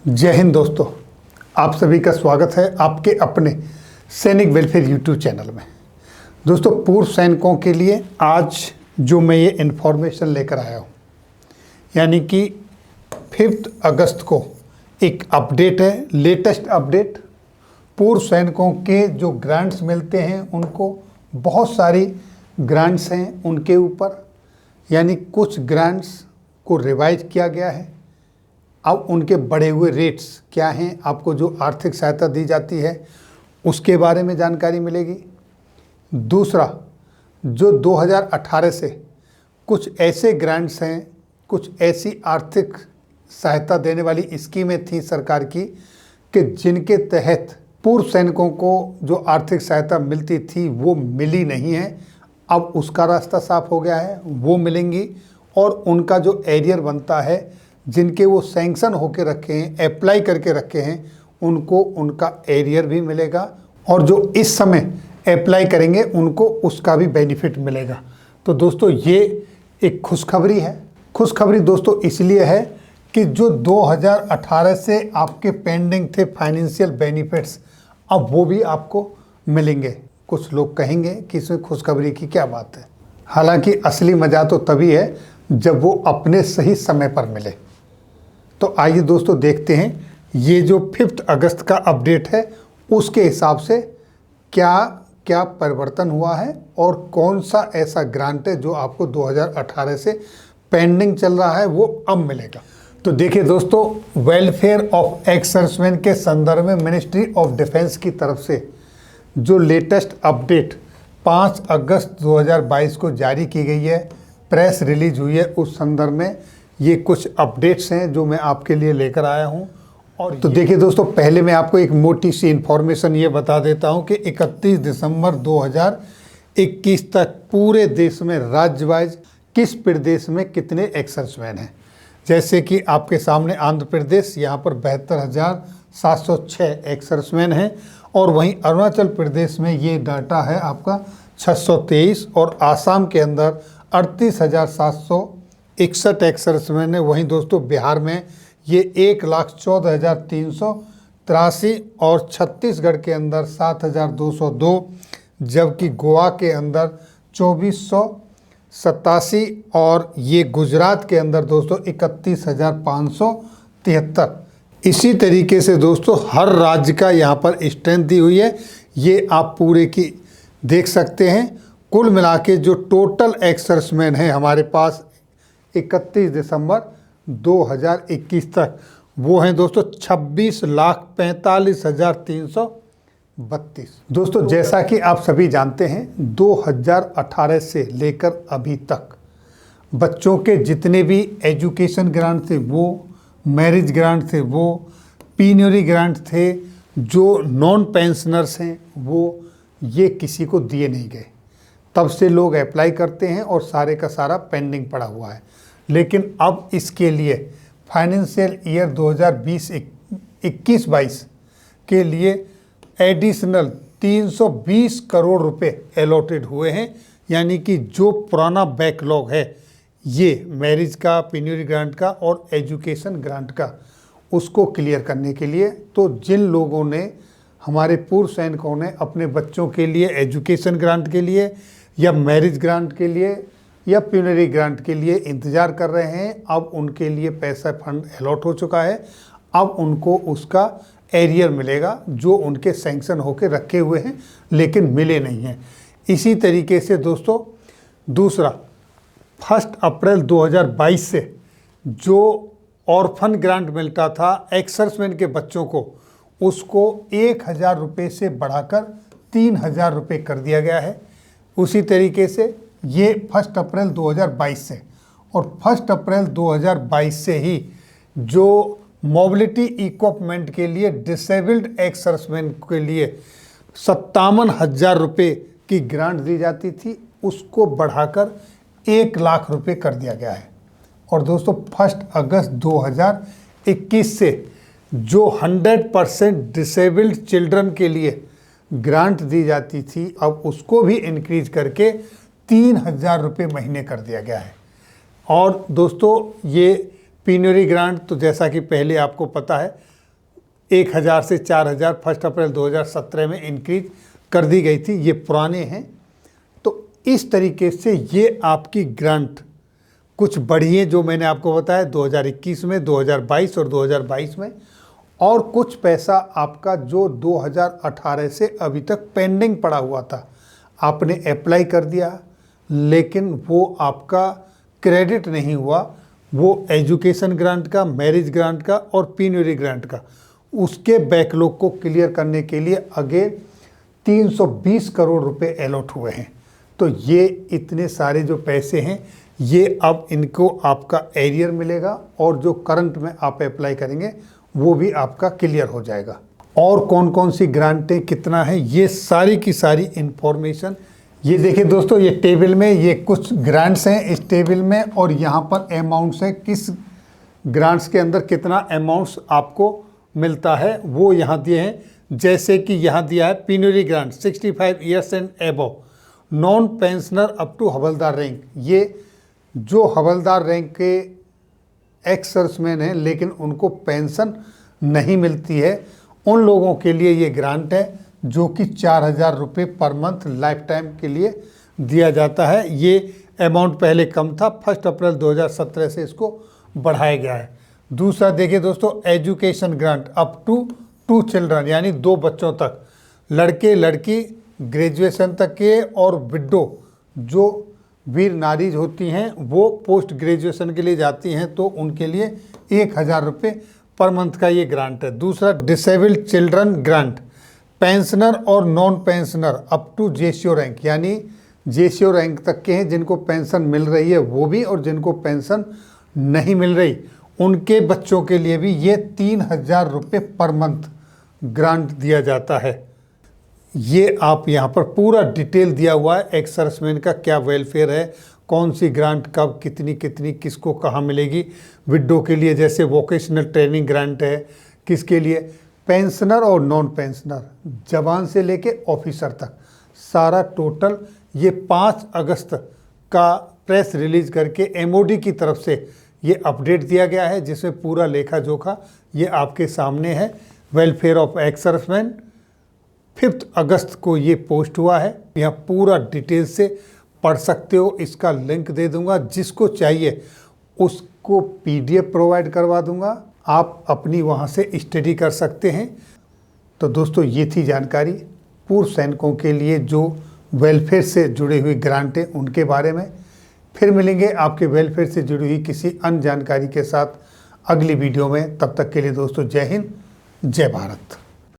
जय हिंद दोस्तों, आप सभी का स्वागत है आपके अपने सैनिक वेलफेयर यूट्यूब चैनल में। दोस्तों, पूर्व सैनिकों के लिए आज जो मैं ये इन्फॉर्मेशन लेकर आया हूँ, यानी कि 5 अगस्त को एक अपडेट है, लेटेस्ट अपडेट। पूर्व सैनिकों के जो ग्रांट्स मिलते हैं उनको बहुत सारी ग्रांट्स हैं उनके ऊपर, यानी कुछ ग्रांट्स को रिवाइज किया गया है। अब उनके बढ़े हुए रेट्स क्या हैं, आपको जो आर्थिक सहायता दी जाती है उसके बारे में जानकारी मिलेगी। दूसरा, जो 2018 से कुछ ऐसे ग्रांट्स हैं, कुछ ऐसी आर्थिक सहायता देने वाली स्कीमें थी सरकार की कि जिनके तहत पूर्व सैनिकों को जो आर्थिक सहायता मिलती थी वो मिली नहीं है। अब उसका रास्ता साफ हो गया है, वो मिलेंगी। और उनका जो एरियर बनता है, जिनके वो सैंक्शन होके रखे हैं, अप्लाई करके रखे हैं, उनको उनका एरियर भी मिलेगा। और जो इस समय अप्लाई करेंगे उनको उसका भी बेनिफिट मिलेगा। तो दोस्तों, ये एक खुशखबरी है। खुशखबरी दोस्तों इसलिए है कि जो 2018 से आपके पेंडिंग थे फाइनेंशियल बेनिफिट्स, अब वो भी आपको मिलेंगे। कुछ लोग कहेंगे कि इसमें खुशखबरी की क्या बात है, हालांकि असली मज़ा तो तभी है जब वो अपने सही समय पर मिले। तो आइए दोस्तों देखते हैं ये जो 5 अगस्त का अपडेट है उसके हिसाब से क्या क्या परिवर्तन हुआ है और कौन सा ऐसा ग्रांट है जो आपको 2018 से पेंडिंग चल रहा है वो अब मिलेगा। तो देखिए दोस्तों, वेलफेयर ऑफ एक्स सर्विसमैन के संदर्भ में मिनिस्ट्री ऑफ डिफेंस की तरफ से जो लेटेस्ट अपडेट 5 अगस्त 2022 को जारी की गई है, प्रेस रिलीज हुई है, उस संदर्भ में ये कुछ अपडेट्स हैं जो मैं आपके लिए लेकर आया हूं। और तो देखिए दोस्तों, पहले मैं आपको एक मोटी सी इन्फॉर्मेशन ये बता देता हूं कि 31 दिसंबर 2021 तक पूरे देश में राज्य वाइज किस प्रदेश में कितने एक्स सर्विसमैन हैं। जैसे कि आपके सामने आंध्र प्रदेश, यहाँ पर 72,706 एक्स सर्विसमैन हैं। और वहीं अरुणाचल प्रदेश में ये डाटा है आपका 623। और आसाम के अंदर 38,761 एक्स सर्विसमैन है। वहीं दोस्तों बिहार में ये 1,14,383 और छत्तीसगढ़ के अंदर 7,202, जबकि गोवा के अंदर 2,487 और ये गुजरात के अंदर दोस्तों 31,573। इसी तरीके से दोस्तों हर राज्य का यहाँ पर स्ट्रेंथ दी हुई है, ये आप पूरे की देख सकते हैं। कुल मिला के जो टोटल एक्स सर्विसमैन है हमारे पास 31 दिसंबर 2021 तक, वो हैं दोस्तों 26,45,332। दोस्तों, जैसा कि आप सभी जानते हैं, 2018 से लेकर अभी तक बच्चों के जितने भी एजुकेशन ग्रांट थे, वो मैरिज ग्रांट थे, वो पीनियरी ग्रांट थे, जो नॉन पेंशनर्स हैं वो ये किसी को दिए नहीं गए। तब से लोग अप्लाई करते हैं और सारे का सारा पेंडिंग पड़ा हुआ है। लेकिन अब इसके लिए फाइनेंशियल ईयर 2020-21-22 के लिए एडिशनल 320 करोड़ रुपए अलॉटेड हुए हैं। यानी कि जो पुराना बैकलॉग है ये मैरिज का, पीनियरी ग्रांट का और एजुकेशन ग्रांट का, उसको क्लियर करने के लिए। तो जिन लोगों ने, हमारे पूर्व सैनिकों ने अपने बच्चों के लिए एजुकेशन ग्रांट के लिए या मैरिज ग्रांट के लिए या प्यूनरी ग्रांट के लिए इंतज़ार कर रहे हैं, अब उनके लिए पैसा फंड अलॉट हो चुका है। अब उनको उसका एरियर मिलेगा जो उनके सैंक्शन होकर रखे हुए हैं लेकिन मिले नहीं हैं। इसी तरीके से दोस्तों दूसरा, 1 अप्रैल 2022 से जो ऑर्फन ग्रांट मिलता था एक्स सर्विसमैन के बच्चों को, उसको 1,000 रुपये से बढ़ाकर 3,000 रुपये कर दिया गया है। उसी तरीके से ये 1 अप्रैल 2022 से, और 1 अप्रैल 2022 से ही जो मोबिलिटी इक्विपमेंट के लिए डिसेबल्ड एक्स सर्विसमैन के लिए 57,000 रुपये की ग्रांट दी जाती थी, उसको बढ़ाकर 1 लाख रुपये कर दिया गया है। और दोस्तों 1 अगस्त 2021 से जो 100% डिसेबल्ड चिल्ड्रन के लिए ग्रांट दी जाती थी, अब उसको भी इंक्रीज करके 3,000 रुपये महीने कर दिया गया है। और दोस्तों ये पीनियरी ग्रांट तो जैसा कि पहले आपको पता है 1000 से 4000 1 अप्रैल 2017 में इंक्रीज कर दी गई थी। ये पुराने हैं। तो इस तरीके से ये आपकी ग्रांट कुछ बढ़ी है, जो मैंने आपको बताया 2021 में, 2022 और 2022 में, और कुछ पैसा आपका जो 2018 से अभी तक पेंडिंग पड़ा हुआ था, आपने अप्लाई कर दिया लेकिन वो आपका क्रेडिट नहीं हुआ, वो एजुकेशन ग्रांट का, मैरिज ग्रांट का और पीन्यूरी ग्रांट का, उसके बैकलॉग को क्लियर करने के लिए आगे 320 करोड़ रुपए अलॉट हुए हैं। तो ये इतने सारे जो पैसे हैं ये अब इनको आपका एरियर मिलेगा और जो करंट में आप अप्लाई करेंगे वो भी आपका क्लियर हो जाएगा। और कौन कौन सी ग्रांटें कितना है ये सारी की सारी इंफॉर्मेशन ये देखिए दोस्तों, ये टेबल में ये कुछ ग्रांट्स हैं इस टेबल में, और यहाँ पर अमाउंट्स हैं, किस ग्रांट्स के अंदर कितना अमाउंट्स आपको मिलता है वो यहाँ दिए हैं। जैसे कि यहाँ दिया है penury grant 65 years and above, non pensioner up to havildar rank. ये जो हवलदार रैंक के एक्स सर्विसमैन हैं लेकिन उनको पेंशन नहीं मिलती है, उन लोगों के लिए ये ग्रांट है जो कि 4000 रुपये पर मंथ लाइफ टाइम के लिए दिया जाता है। ये अमाउंट पहले कम था, 1 अप्रैल 2017 से इसको बढ़ाया गया है। दूसरा देखिए दोस्तों, education grant up to 2 children, यानी 2 बच्चों तक, लड़के लड़की ग्रेजुएशन तक के, और विडो जो वीर नारीज होती हैं वो पोस्ट ग्रेजुएशन के लिए जाती हैं तो उनके लिए 1000 रुपये पर मंथ का ये ग्रांट है। दूसरा डिसेबल्ड चिल्ड्रन ग्रांट, पेंशनर और non pensioner up to JCO rank, यानी जेसीओ रैंक तक के हैं जिनको पेंशन मिल रही है वो भी, और जिनको पेंशन नहीं मिल रही उनके बच्चों के लिए भी ये 3000 रुपये पर मंथ ग्रांट दिया जाता है। ये आप यहाँ पर पूरा डिटेल दिया हुआ है एक्स सर्विसमैन का क्या वेलफेयर है, कौन सी ग्रांट कब कितनी कितनी किसको कहाँ मिलेगी। विडो के लिए जैसे वोकेशनल ट्रेनिंग ग्रांट है, किसके लिए, पेंशनर और नॉन पेंशनर, जवान से लेके ऑफिसर तक, सारा टोटल ये 5 अगस्त का प्रेस रिलीज करके एमओडी की तरफ से ये अपडेट दिया गया है, जिसमें पूरा लेखा जोखा ये आपके सामने है। वेलफेयर ऑफ एक्स सर्विसमैन 5 अगस्त को ये पोस्ट हुआ है। यहाँ पूरा डिटेल से पढ़ सकते हो, इसका लिंक दे दूंगा, जिसको चाहिए उसको पीडीएफ प्रोवाइड करवा दूंगा, आप अपनी वहाँ से स्टडी कर सकते हैं। तो दोस्तों ये थी जानकारी पूर्व सैनिकों के लिए जो वेलफेयर से जुड़ी हुई ग्रांट है उनके बारे में। फिर मिलेंगे आपके वेलफेयर से जुड़ी हुई किसी अन्य जानकारी के साथ अगली वीडियो में। तब तक के लिए दोस्तों जय हिंद, जय भारत।